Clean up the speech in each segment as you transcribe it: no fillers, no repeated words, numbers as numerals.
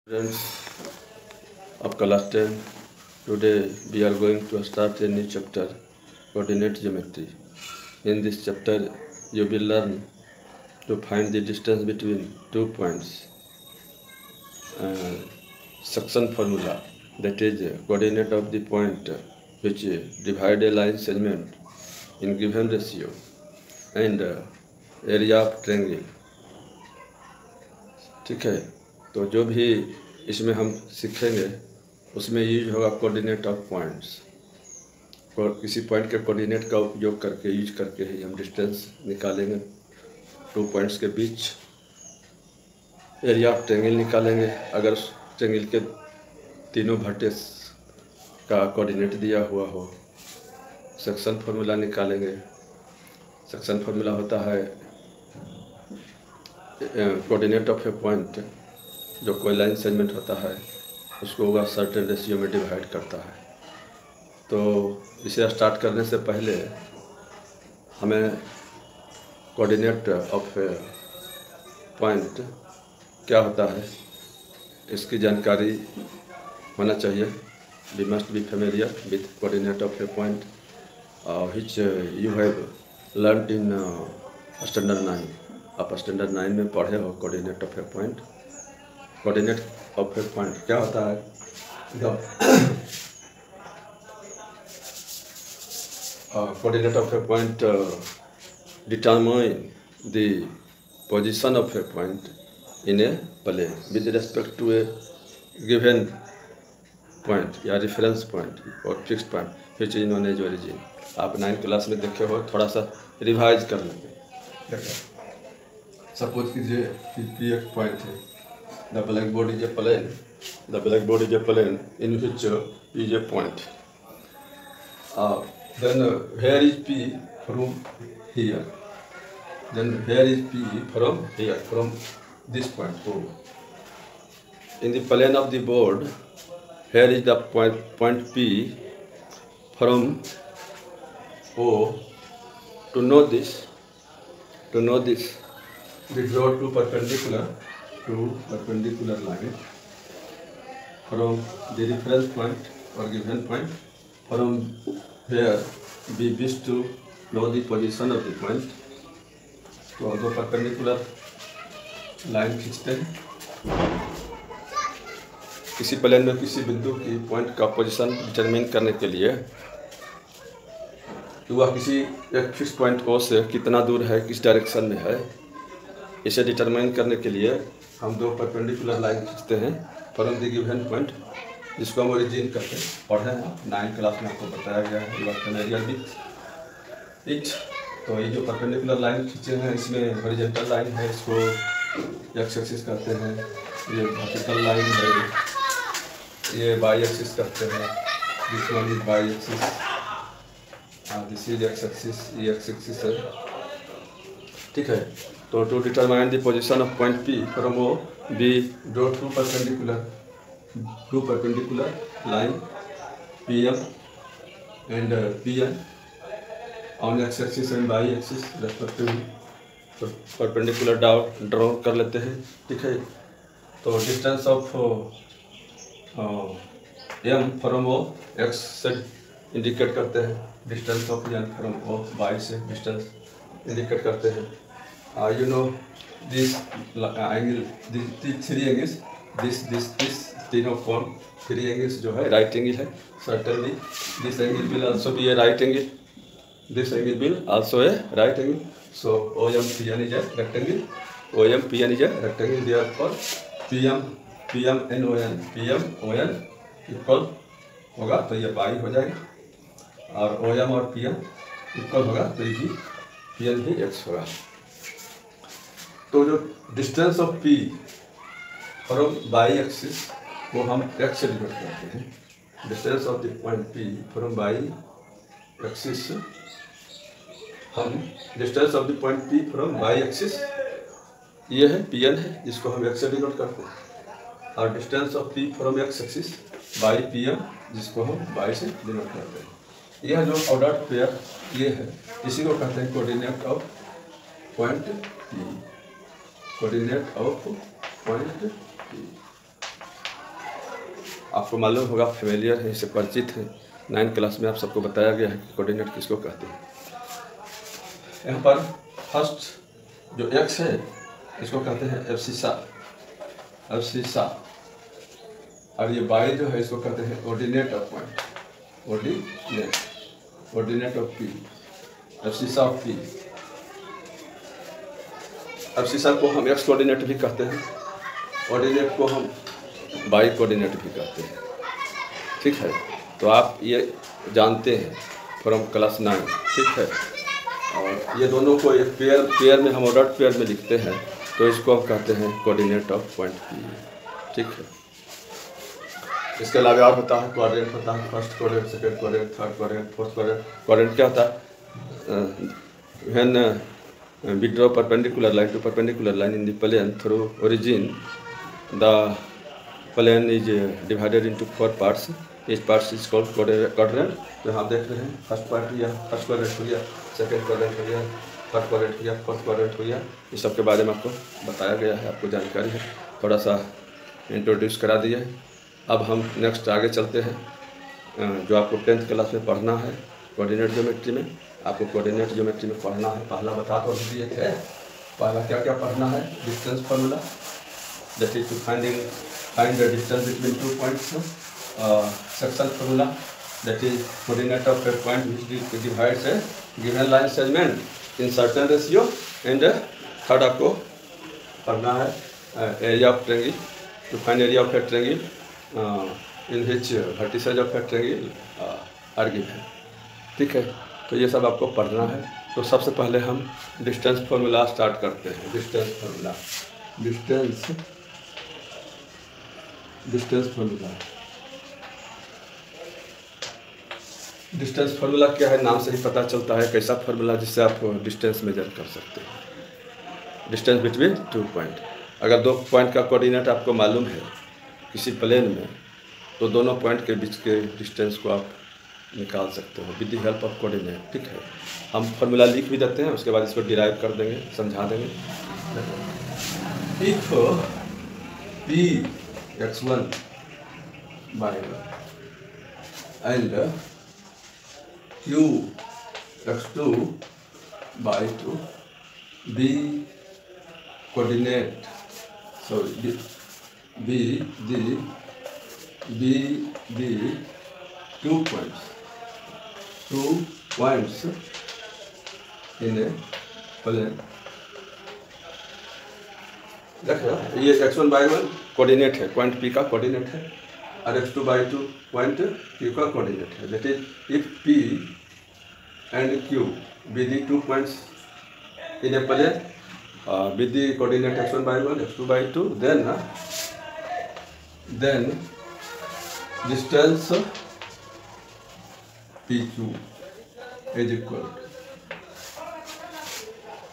Students of class 10, today we are going to start a new chapter, coordinate geometry. In this chapter, you will learn to find the distance between 2 points, section formula, that is coordinate of the point which divide a line segment in given ratio, and area of triangle. ठीक है, तो जो भी इसमें हम सीखेंगे उसमें use होगा कोऑर्डिनेट ऑफ पॉइंट्स। किसी पॉइंट के कोऑर्डिनेट का उपयोग करके यूज करके ही हम डिस्टेंस निकालेंगे 2 पॉइंट्स के बीच। एरिया ऑफ ट्रायंगल निकालेंगे अगर ट्रायंगल के तीनों वर्टेक्स का कोऑर्डिनेट दिया हुआ हो। सेक्शन फार्मूला निकालेंगे। सेक्शन फार्मूला होता है कोऑर्डिनेट ऑफ ए पॉइंट, जो कोई लाइन सेगमेंट होता है उसको होगा सर्टेन रेशियो में डिवाइड करता है। तो इसे स्टार्ट करने से पहले हमें कोऑर्डिनेट ऑफ ए पॉइंट क्या होता है इसकी जानकारी होना चाहिए। We must be familiar with coordinate of a point which you have learned in standard 9। आप स्टैंडर्ड 9 में पढ़े हो coordinate of a point. Coordinate of a point क्या होता है? Coordinate of a point determine the position of a point in a plane with respect to a given point या reference point और fixed point which is known as origin. आप 9 class में देखे हो, थोड़ा सा रिवाइज कर लेंगे। सपोज कीजिए कि एक पॉइंट है, the blackboard is a plane, the blackboard is a plane in which is a point, then where is P from here, then where is P from here, from this point O. In the plane of the board, here is the point P from O. To know this, we draw two perpendicular lines from the reference point or given point. From here we wish to know the position of the point. तो दो perpendicular line खींचते हैं किसी plane में किसी बिंदु की point का पोजीशन डिटरमाइन करने के लिए कि वह किसी एक फिक्स पॉइंट ओ से कितना दूर है, किस डायरेक्शन में है। इसे डिटरमाइन करने के लिए हम दो परपेंडिकुलर लाइन खींचते हैं फ्रॉम द गिवन पॉइंट, जिसको हम ओरिजिन करते हैं। पढ़े हैं 9 क्लास में, आपको बताया गया है। You are familiar with it. तो ये जो परपेंडिकुलर लाइन खींचे हैं इसमें हॉरिजॉन्टल लाइन है, इसको एक्स एक्सिस कहते हैं। ये वर्टिकल लाइन है, ये वाई एक्सिस कहते हैं। This one is Y axis, this is X axis, ये एक्स एक्सिस है। ठीक है, तो to determine the position of point P from O we draw two perpendicular line P M and P N on X axis and Y axis respectively. तो perpendicular draw कर लेते हैं। ठीक है, तो distance of M from O X से indicate करते हैं, distance of N from O Y से डिस्टेंस इंडिकेट करते हैं। You know this angle, this 3 angles, this तीनों कोण 3 एंगल्स जो है राइट एंगल है। Certainly this angle will also be A right angle, this angle will also a right angle. So OMPN is a rectangle. OMPN is a rectangle. Therefore PM NON equal होगा तो ये पाई हो जाएगा, और OM और PM equal होगा तो ये PN भी x होगा। तो जो distance of P from Y axis को हम x से डिनोट करते हैं। Distance of the point P from Y axis, हम distance of the point P from Y axis ये है PN है, जिसको हम x से डिनोट करते हैं, और distance of P from x axis by PM, जिसको हम y से डिनोट करते हैं। यह जो ऑर्डर्ड पेयर ये है, इसी को कहते हैं coordinate of point P। Coordinate of point P। आपको मालूम होगा, फेमिलियर है, इससे परिचित है। 9th क्लास में आप सबको बताया गया है कि कोऑर्डिनेट किसको कहते हैं। यहाँ पर फर्स्ट जो एक्स है इसको कहते हैं एब्सिसा, और ये बाई जो है इसको कहते हैं ordinate of point, ordinate of P, abscissa of P. Abscissa को हम एक्स कोऑर्डिनेट भी कहते हैं, ऑर्डिनेट को हम बाई कोऑर्डिनेट भी कहते हैं। ठीक है, तो आप ये जानते हैं फ्रॉम क्लास 9। ठीक है, और ये दोनों को एक पेयर में हम ऑर्डर पेयर में लिखते हैं, तो इसको हम कहते हैं कोऑर्डिनेट ऑफ पॉइंट पी। ठीक है, इसके अलावा और होता है क्वाड्रेंट, होता है first quadrant, second quadrant, third quadrant, fourth quadrant. Quadrant क्या होता है? When we draw perpendicular line to perpendicular line in the plane through origin, the plane is divided into 4 parts. Each part is called quadrant. तो यहाँ देख रहे हैं first part हो गया, फर्स्ट क्वाड्रेंट हो गया, सेकंड क्वाड्रेंट हो गया, थर्ड क्वाड्रेंट हो गया, फोर्थ क्वाड्रेंट हो गया। इस सब के बारे में आपको बताया गया है, आपको जानकारी है, थोड़ा सा इंट्रोड्यूस करा दिया है। अब हम नेक्स्ट आगे चलते हैं। जो आपको 10th क्लास में पढ़ना है कोऑर्डिनेट ज्योमेट्री में, आपको कोऑर्डिनेट ज्योमेट्री में पढ़ना है। पहला बता तो दिए थे, पहला क्या क्या पढ़ना है? Distance formula, that is to find the distance between 2 points. Section formula, that is coordinate of a point which divides a given line segment in certain ratio। And third आपको पढ़ना है area of triangle, to find area of a triangle in which vertices of a triangle are given. ठीक है, तो ये सब आपको पढ़ना है। तो सबसे पहले हम डिस्टेंस फार्मूला स्टार्ट करते हैं। डिस्टेंस फार्मूला, डिस्टेंस फार्मूला क्या है? नाम से ही पता चलता है कैसा फार्मूला जिससे आप डिस्टेंस मेजर कर सकते हैं। Distance between 2 point. अगर 2 पॉइंट का कोऑर्डिनेट आपको मालूम है किसी प्लेन में, तो दोनों पॉइंट के बीच के डिस्टेंस को आप निकाल सकते हो with the help of coordinate. ठीक है, हम फार्मूला लिख भी देते हैं, उसके बाद इसको डिराइव कर देंगे, समझा देंगे। If P x1 by 1 and q x2 by 2 be coordinate, so be the 2 points in a plane। देखो ये x1 by 1 कोऑर्डिनेट है, पॉइंट P का कोऑर्डिनेट है, और x2 by 2 पॉइंट Q का कोऑर्डिनेट है। That is if P and Q be the 2 points in a plane with the coordinate x1 by 1, x2 by 2, then distance PQ is equal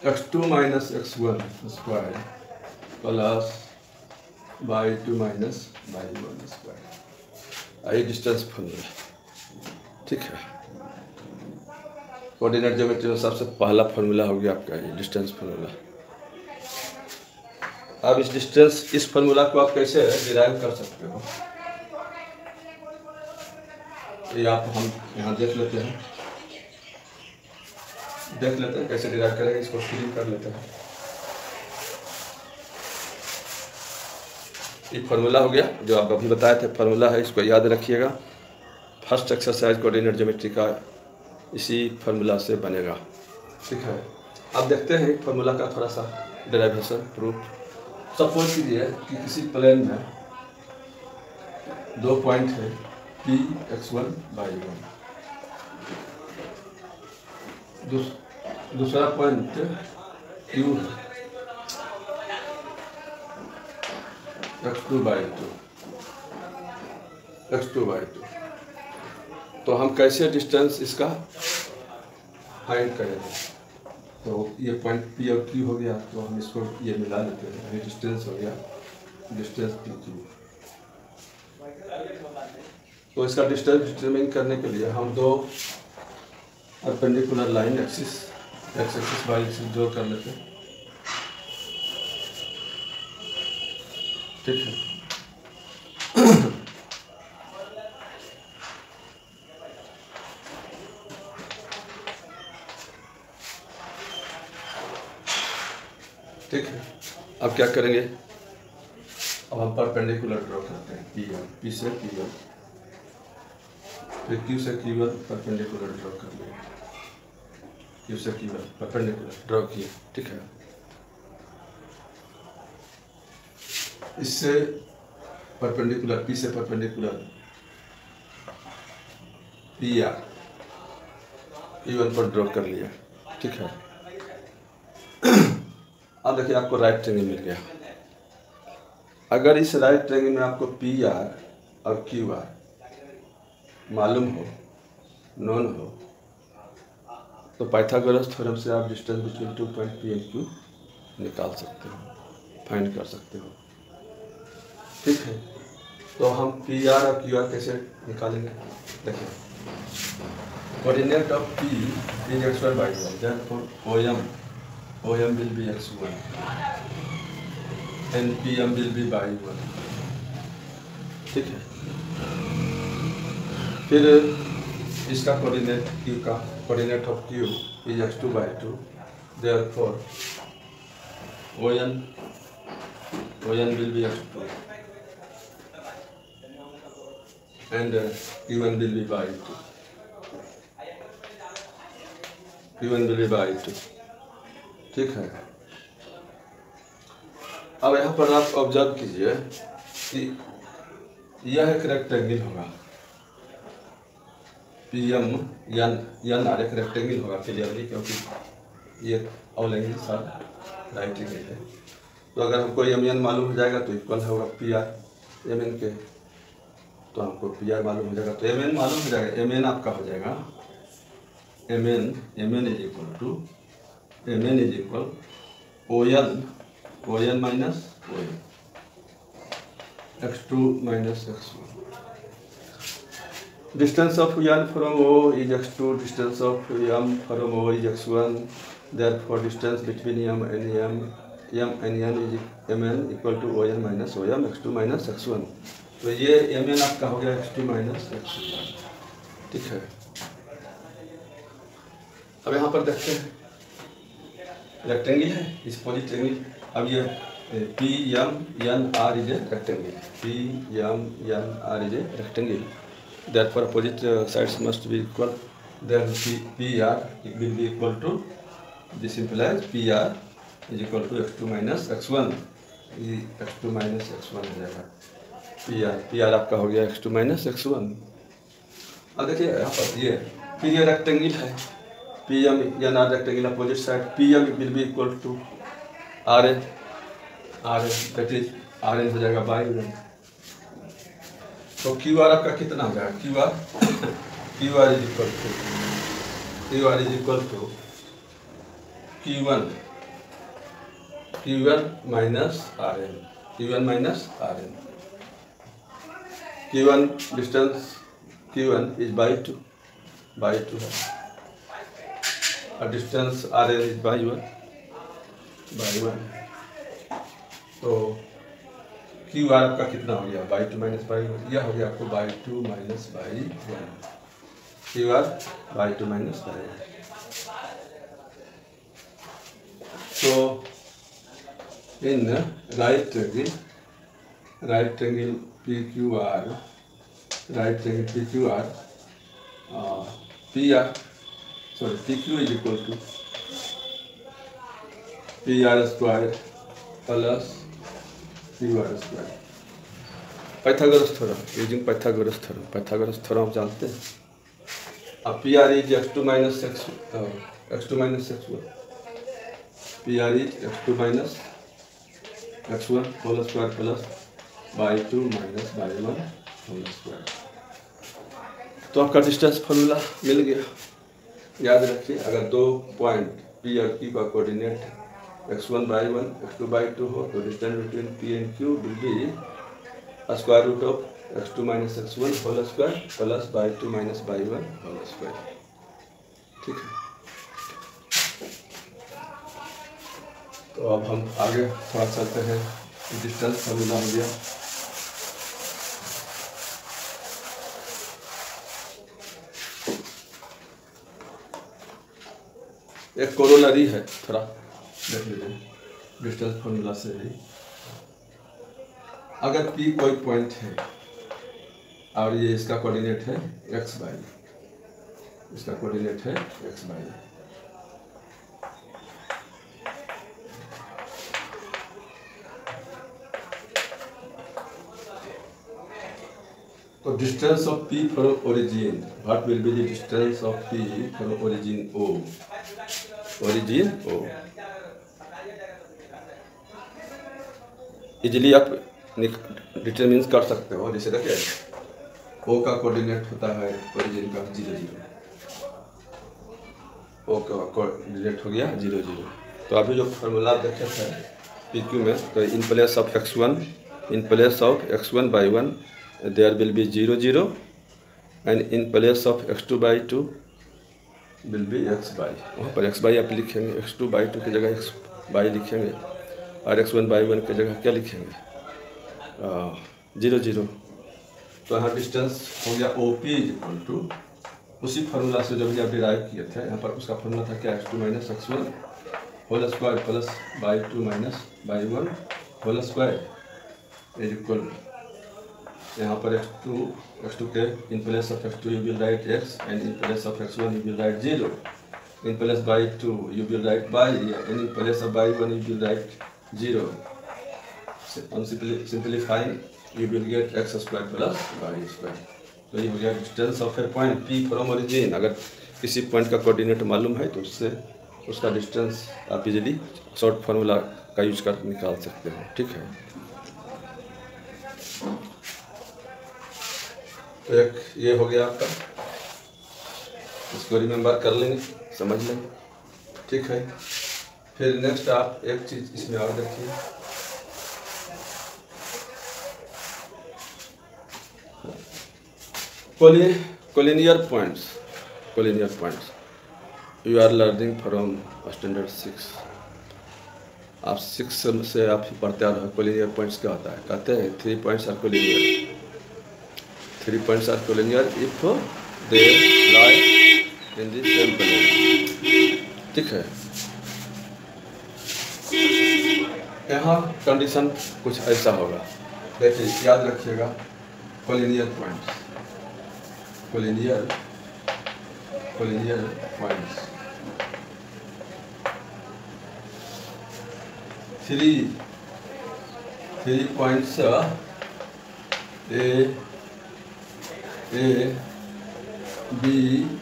to x2 minus x1 square plus by 2 minus by 1 square। I distance formula. ठीक है, coordinate geometry में सबसे पहला formula हो गया आपका ये distance formula. अब इस फार्मूला को आप कैसे डिराइव कर सकते हो, ये आप हम यहाँ देख लेते हैं कैसे डिराइव करेंगे। इसको फिलिंग कर लेते हैं। ये फार्मूला हो गया जो आप अभी बताए थे, फार्मूला है, इसको याद रखिएगा। फर्स्ट एक्सरसाइज कोऑर्डिनेट ज्योमेट्री का इसी फार्मूला से बनेगा। ठीक है, अब देखते हैं फार्मूला का थोड़ा सा डेरिवेशन प्रूफ। सपोज कीजिए कि किसी प्लेन में 2 पॉइंट है P x1 by 1, दूसरा पॉइंट Q है x2 by 2। तो हम कैसे डिस्टेंस इसका फाइंड करेंगे? तो ये पॉइंट P और Q हो गया, तो हम इसको ये मिला लेते हैं, ये डिस्टेंस हो गया, डिस्टेंस PQ। तो इसका डिस्टेंस डिटरमिन करने के लिए हम 2 perpendicular line X axis Y axis draw कर लेते हैं। ठीक है, ठीक है। अब क्या करेंगे, अब हम परपेंडिकुलर ड्रॉ करते हैं पी से Q1, फिर Q से Q1 परपेंडिकुलर ड्रॉ कर लिया, Q से Q1 परपेंडिकुलर ड्रॉ किया, ठीक है। इससे परपेंडिकुलर P से परपेंडिकुलर PR Q1 पर ड्रॉ कर लिया, ठीक है। अब देखिए आपको राइट ट्रायंगल मिल गया। अगर इस राइट ट्रायंगल में आपको PR और QR मालूम हो, नोन हो, तो पाइथागोरस थ्योरम से आप distance between 2 point P and Q निकाल सकते हो, फाइंड कर सकते हो, ठीक है। तो हम PR और QR कैसे निकालेंगे, देखिए coordinate of P is x1 by 1, therefore OM will be x1 and PM will be by 1, ठीक है। फिर इसका कोऑर्डिनेट Q का coordinate of Q is x2 by 2, therefore ON will be x2 and Q1 will be by 2. Q1 will be by 2, ठीक है। अब यहाँ पर आप ऑब्जर्व कीजिए कि यह एक रेक्टेंगल होगा, PM यन आर एक रेक्टेंगल होगा क्लियरली, क्योंकि ये all angles are right angle है। तो अगर हमको MN मालूम हो जाएगा तो इक्वल होगा PR MN के, तो हमको PR मालूम हो जाएगा तो MN मालूम हो जाएगा। MN आपका हो जाएगा MN is equal ON minus OM x2 minus x1. Distance of M from O is x2, distance of M from O is x1, therefore distance between M and N is MN equal to ON minus OM x2 minus x1. तो ये MN आपका हो गया x2 minus x1, ठीक है। अब यहाँ पर देखते हैं रेक्टेंगल है, इस पॉलीट्रायंगल। अब ये PMNR is a rectangle. PMNR is a rectangle. Therefore, opposite sides must be equal. Then PR will be equal to, this implies PR is equal to x2 minus x1. x2 minus x1 हो जाएगा। PR आपका हो गया x2 minus x1। अब देखिए यहाँ पर ये फिर ये रेक्टेंगल है, PMNR rectangle, opposite side PM will be equal to RN, that is RN हो जाएगा बाई 1। तो QR आपका कितना हो जाएगा, QR is equal to Q1 minus RN, Q1 distance Q1 is by 2 है, और डिस्टेंस RN is by 1 तो QR आपका कितना हो गया, by 2 minus by 1, यह हो गया आपको by 2 minus by 1, QR by 2 minus by 1। So in right triangle PQR, PQ is equal to PR square plus QR square। Pythagoras theorem, using Pythagoras theorem आप जानते हैं। अब PR is x2 minus x1, PR is x2 minus x1 whole square plus by 2 minus by 1 whole square। तो आपका distance formula मिल गया। याद रखिए, अगर दो पॉइंट P और Q का coordinate x1 by 1 x2 by 2 हो तो distance between P and Q will be square root of x2 minus x1 whole square plus by 2 minus by 1 whole square, ठीक है। तो अब हम आगे थोड़ा चलते हैं, डिस्टेंस फॉर्मूला हो गया। एक कोरोलरी है, थोड़ा देख लीजिए। डिस्टेंस फॉर्मूला से ही अगर P कोई पॉइंट है और ये इसका कोऑर्डिनेट है x y, इसका कोऑर्डिनेट है x y, तो distance of P from origin, what will be the distance of P from origin O, origin O। Easily आप डिटरमिन कर सकते हो। जैसे देखिए O का कोऑर्डिनेट होता है ओरिजिन का 0 0, O का कोऑर्डिनेट हो गया 0 0। तो अभी जो फार्मूला देखे थे PQ में, तो in place of x1 by 1 there will be 0 0 and in place of x2 by 2 will be x by, वहाँ पर x by आप लिखेंगे, x2 by 2 की जगह x by लिखेंगे और x1 by 1 की जगह क्या लिखेंगे 0 0। तो यहाँ डिस्टेंस हो गया OP इक्वल टू उसी फार्मूला से जब आप डिराइव किए थे, यहाँ पर उसका फार्मूला था क्या x2 minus x1 whole square plus by 2 minus by 1 whole square is equal, यहाँ पर x2 के in place of x2 you will write x and in place of x1 you will write 0, in place by 2 you will write by and in place of by 1 you will write 0। On simplifying you will get x square plus y square। तो ये हो गया distance of a point P from origin. अगर किसी point का coordinate मालूम है तो उससे उसका डिस्टेंस आप इजीली शॉर्ट फार्मूला का यूज कर निकाल सकते हो। ठीक है, तो एक ये हो गया आपका, इसको रिमेम्बर कर लेंगे, समझ लेंगे। ठीक है, फिर नेक्स्ट आप एक चीज इसमें और देखिए, collinear points you are learning from standard 6। आप 6 से आप पढ़ते आ रहे हो। कोलिनियर पॉइंट्स क्या होता है, कहते हैं 3 points are collinear, 3 points are collinear if they lie in the same plane। ठीक है, यहाँ कंडीशन कुछ ऐसा होगा, देखिए याद रखिएगा, collinear points 3 points A, B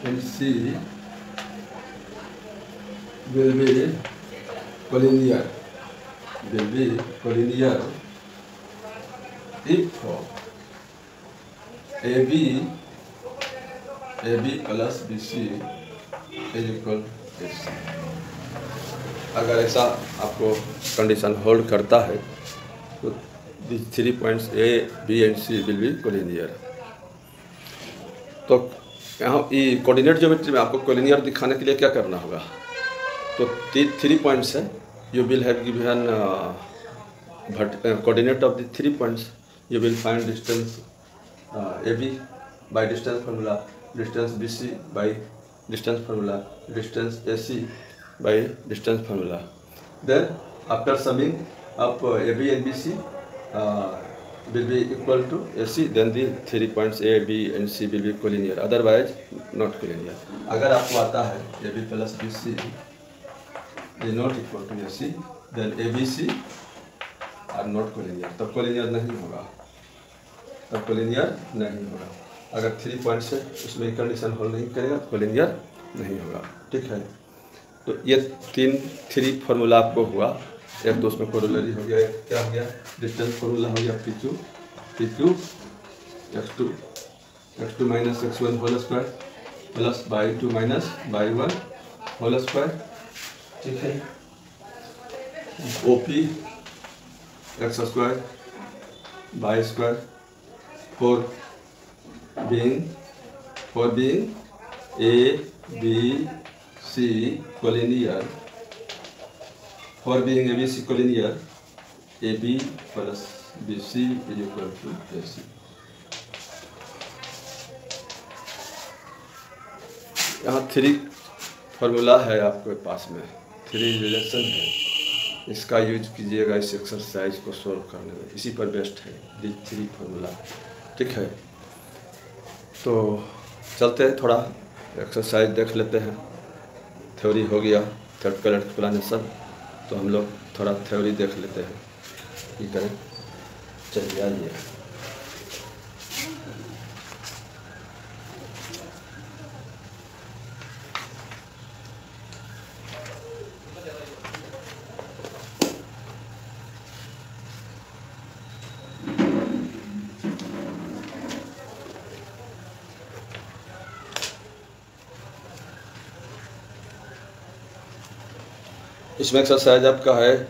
and C will be collinear if AB plus BC is equal to AC। अगर ऐसा आपको कंडीशन होल्ड करता है तो 3 points A, B and C will be collinear। तो यहाँ ये कोऑर्डिनेट ज्योमेट्री में आपको कोलिनियर दिखाने के लिए क्या करना होगा, तो 3 पॉइंट्स है, you will have given coordinate of the 3 points, you will find distance AB by distance formula, distance BC by distance formula, distance AC by distance formula. Then after summing up AB and BC will be equal to AC, then the 3 points A, B and C will be collinear, otherwise not collinear। अगर आपको आता है AB plus BC is not equal to AC, then ABC are not collinear, तब collinear नहीं होगा, अगर 3 points है उसमें कंडीशन होल्ड नहीं करेगा तो collinear नहीं होगा। ठीक है, तो ये 3 फार्मूला आपको हुआ, एक तो उसमें कोरोलरी हो गया, क्या हो गया, डिस्टेंस फार्मूला हो गया PQ x2 minus x1 whole square plus by 2 minus by 1 whole square. ठीक है, OP x square by square for being A B C collinear, for being ABC collinear AB plus BC is equal to AC। यहाँ 3 formula है आपके पास में, 3 relation है, इसका use कीजिएगा इस एक्सरसाइज को सॉल्व करने में, इसी पर बेस्ट है D3 फार्मूला। ठीक है, तो चलते हैं, थोड़ा एक्सरसाइज देख लेते हैं। थ्योरी हो गया थर्ड कलर एक्सप्लेनेशन, तो हम लोग थोड़ा थ्योरी देख लेते हैं। ये करें, चलिए आइए। इसमें एक्सरसाइज आपका है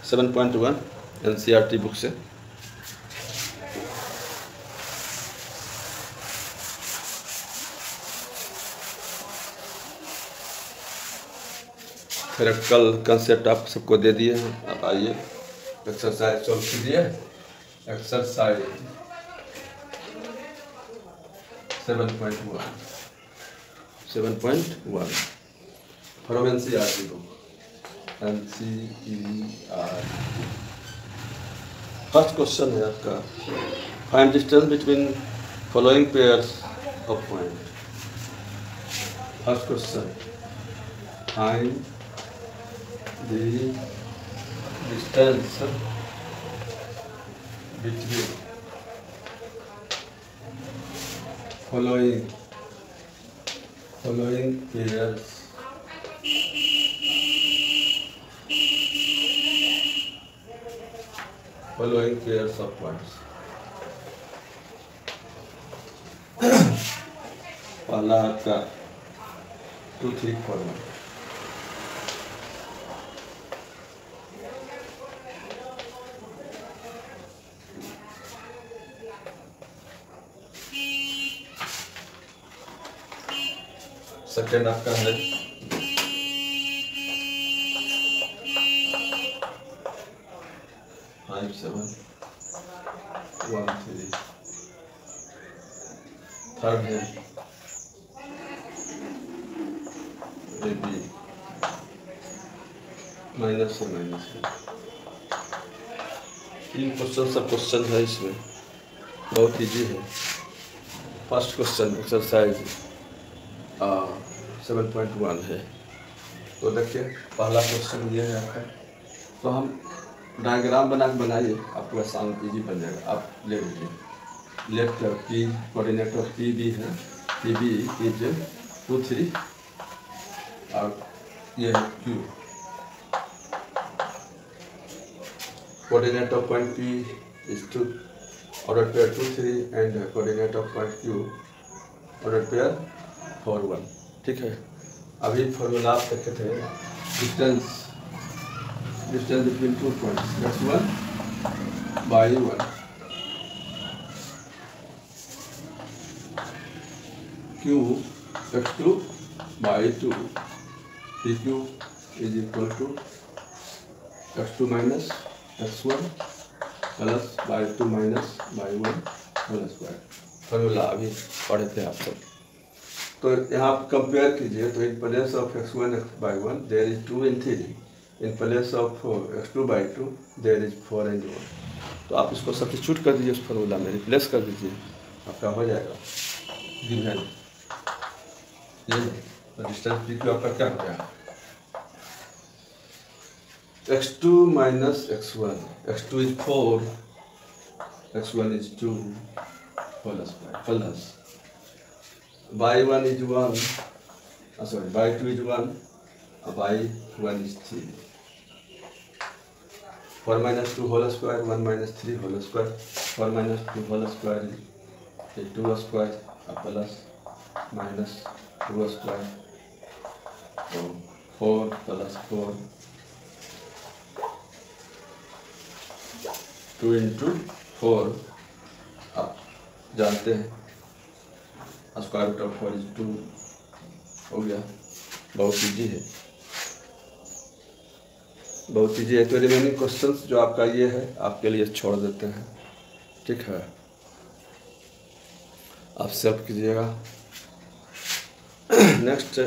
7.1 NCERT बुक से। थ्योरेटिकल कंसेप्ट आप सबको दे दिए हैं। अब आइए एक्सरसाइज सॉल्व कीजिए। Exercise 7.1 from NCERT book. NCERT first question है आपका, find distance between following pairs of point. First question, find the distance between following pairs of points। पहला आपका 2, 3, 4, 1। सेकेंड आपका है 5, 7, 1, 3। थर्ड है AB माइनस से माइनस है। 3 क्वेश्चन सब क्वेश्चन है इसमें, बहुत इजी है। फर्स्ट क्वेश्चन एक्सरसाइज 7.1 है। तो देखिए पहला क्वेश्चन ये है आपका, तो हम डायग्राम बनाइए, आपको आसान इजी बन जाएगा। आप ले लीजिए, left P coordinate of PB है, PB इज 2, 3 और ये है Q। Coordinate of point P is 2 order pair 2, 3 and coordinate of point Q order pair 4, 1। ठीक है, अभी फॉर्मूला आप देखे थे, distance between 2 points, x1 by 1 q x2 by 2 pq is equal to x2 minus x1 plus by 2 minus by 1 whole square. Formula अभी पढ़े थे आप सब। तो यहाँ कंपेयर कीजिए, तो in place of x1 by 1 there is 2 and 3, in place of x2 by 2 there is 4 and 1। तो आप इसको सब्स्टिट्यूट कर दीजिए, उस फॉर्मूला में रिप्लेस कर दीजिए, आपका हो जाएगा गिवन। ये तो डिस्टेंस पी क्यू आपका क्या हो गया, x2 minus x1, x2 is 4, x1 is 2 whole square plus by 1 is 1, by 2 is 1, by 1 is 3, 4 minus 2 whole square, 1 minus 3 whole square, 4 minus 2 whole square is 2 square plus minus 2 square, so 4 plus 4, 2 into 4, आप जानते हैं square root of 4 is 2 हो गया। बहुत easy है, बहुत easy है। तो रिमेनिंग क्वेश्चंस जो आपका ये है आपके लिए छोड़ देते हैं, ठीक है, आप सेल्फ कीजिएगा। नेक्स्ट